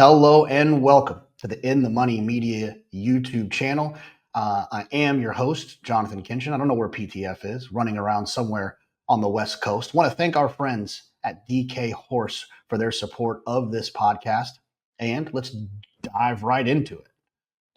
Hello and welcome to the In the Money Media YouTube channel. I am your host, Jonathan Kinchin. I don't know where PTF is, running around somewhere on the West Coast. I want to thank our friends at DK Horse for their support of this podcast. And let's dive right into it.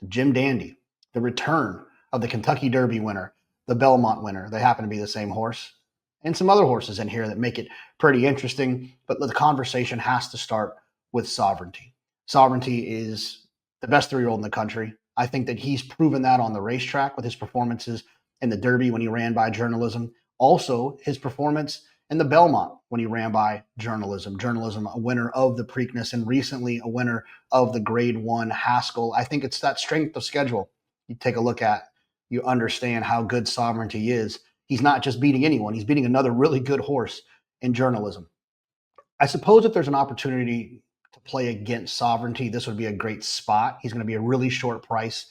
Jim Dandy, the return of the Kentucky Derby winner, the Belmont winner. They happen to be the same horse. And some other horses in here that make it pretty interesting. But the conversation has to start with Sovereignty. Sovereignty is the best 3-year-old in the country. I think that he's proven that on the racetrack with his performances in the Derby when he ran by journalism. Also, his performance in the Belmont when he ran by journalism. Journalism, a winner of the Preakness and recently a winner of the Grade 1 Haskell. I think it's that strength of schedule you take a look at, you understand how good Sovereignty is. He's not just beating anyone. He's beating another really good horse in journalism. I suppose if there's an opportunity to play against Sovereignty, this would be a great spot. He's going to be a really short price.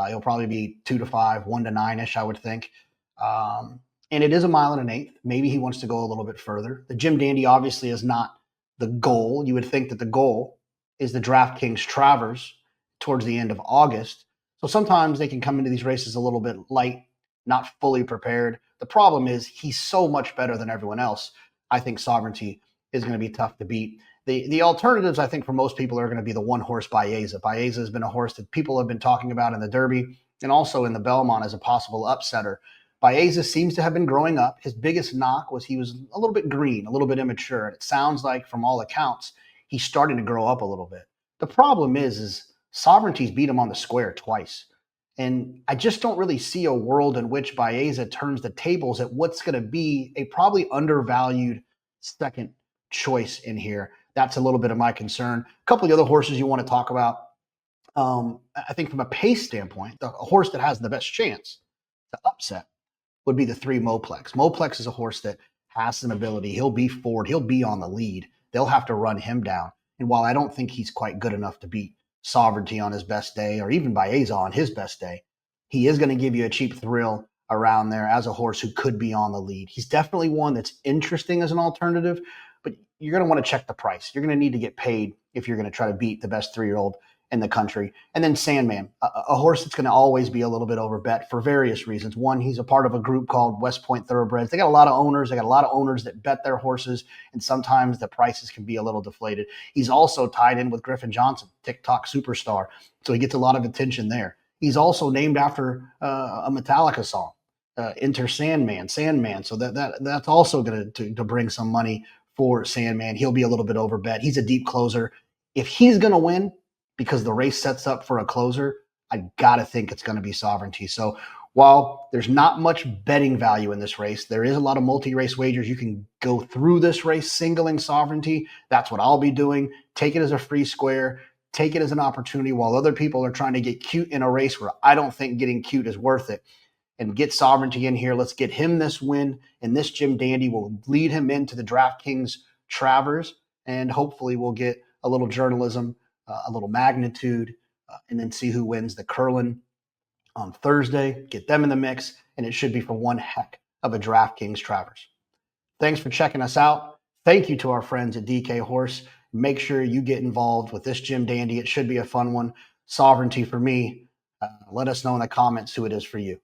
He'll probably be 2 to 5, 1 to 9-ish, I would think. And it is a mile and an eighth. Maybe he wants to go a little bit further. The Jim Dandy obviously is not the goal. You would think that the goal is the DraftKings Travers towards the end of August. So sometimes they can come into these races a little bit light, not fully prepared. The problem is he's so much better than everyone else. I think Sovereignty is going to be tough to beat. The alternatives, I think, for most people are going to be the one-horse Baeza. Baeza has been a horse that people have been talking about in the Derby and also in the Belmont as a possible upsetter. Baeza seems to have been growing up. His biggest knock was he was a little bit green, a little bit immature. And it sounds like, from all accounts, he's starting to grow up a little bit. The problem is Sovereignty's beat him on the square twice. And I just don't really see a world in which Baeza turns the tables at what's going to be a probably undervalued second choice in here. That's a little bit of my concern. A couple of the other horses you want to talk about. I think from a pace standpoint, a horse that has the best chance to upset would be the 3 Moplex. Moplex is a horse that has some ability. He'll be forward. He'll be on the lead. They'll have to run him down. And while I don't think he's quite good enough to beat Sovereignty on his best day or even Baeza on his best day, he is going to give you a cheap thrill around there as a horse who could be on the lead. He's definitely one that's interesting as an alternative, but you're going to want to check the price. You're going to need to get paid if you're going to try to beat the best 3-year-old in the country. And then Sandman, a horse that's going to always be a little bit overbet for various reasons. One, he's a part of a group called West Point Thoroughbreds. They got a lot of owners. They got a lot of owners that bet their horses, and sometimes the prices can be a little deflated. He's also tied in with Griffin Johnson, TikTok superstar, so he gets a lot of attention there. He's also named after a Metallica song, Enter Sandman. So that's also going to bring some money for Sandman. He'll be a little bit overbet. He's a deep closer. If he's going to win, because the race sets up for a closer, I got to think it's going to be Sovereignty. So while there's not much betting value in this race, there is a lot of multi-race wagers. You can go through this race singling Sovereignty. That's what I'll be doing. Take it as a free square. Take it as an opportunity while other people are trying to get cute in a race where I don't think getting cute is worth it. And get Sovereignty in here. Let's get him this win. And this Jim Dandy will lead him into the DraftKings Travers. And hopefully we'll get a little journalism, a little magnitude, and then see who wins the Curlin on Thursday. Get them in the mix, and it should be for one heck of a DraftKings Travers. Thanks for checking us out. Thank you to our friends at DK Horse. Make sure you get involved with this Jim Dandy. It should be a fun one. Sovereignty for me. Let us know in the comments who it is for you.